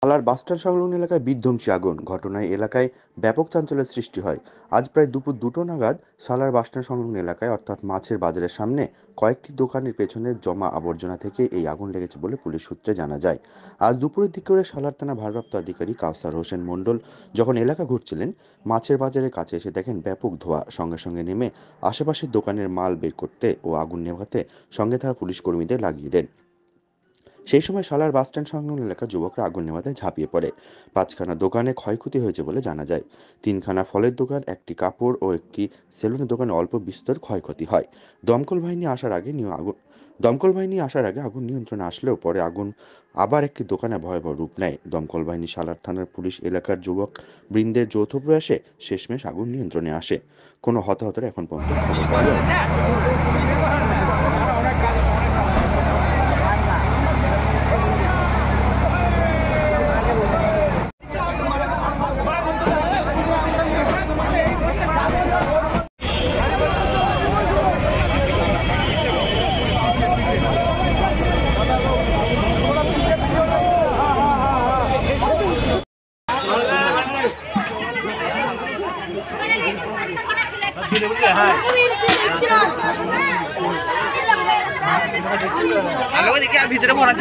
সালার bus stand সংলগ্ন এলাকায় বিধ্বংসী আগুন ঘটনায় এলাকায় ব্যাপক চাঞ্চল্যের সৃষ্টি হয়। আজ প্রায় দুপুর 2টো নাগাদ সালার বাসস্ট্যান্ড সংলগ্ন এলাকায় অর্থাৎ মাছের বাজারের সামনে কয়েকটি দোকানের পেছনে জমা আবর্জনা থেকে এই আগুন লেগেছে বলে পুলিশ সূত্রে জানা যায়। আজ দুপুরের দিক করে সালার থানা ভারপ্রাপ্ত আধিকারিক কাউসার হোসেন মণ্ডল যখন এলাকা ঘুরছিলেন, মাছের বাজারের কাছে এসে দেখেন ব্যাপক ধোঁয়া। সঙ্গে সঙ্গে নেমে আশেপাশের দোকানের মাল বের করতে ও আগুন নেভাতে সঙ্গে থাকা পুলিশ কর্মীদের লাগিয়ে দেন। সেই সময় সালার বাসস্ট্যান্ড সংলগ্ন এলাকার যুবকরা আগুন নেভাতে ঝাঁপিয়ে পড়ে। 5খানা দোকানে ক্ষয়ক্ষতি হয়েছে বলে জানা যায়। 3খানা ফলের দোকান, একটি কাপড় ও একটি সেলুনের দোকানে অল্প বিস্তর ক্ষয়ক্ষতি হয়। দমকল বাহিনী আসার আগে আগুন নিয়ন্ত্রণে আসলেও পরে আগুন আবার একটি দোকানে ভয়াবহ রূপ নেয়। দমকল বাহিনী, সালার থানার পুলিশ, এলাকার যুবক বৃন্দের যৌথ প্রয়াসে শেষমেশ আগুন নিয়ন্ত্রণে আসে। কোনো হতাহতের এখন পর্যন্ত খবর পাওয়া যায়নি। আলো দেখি ভিতরে ভরা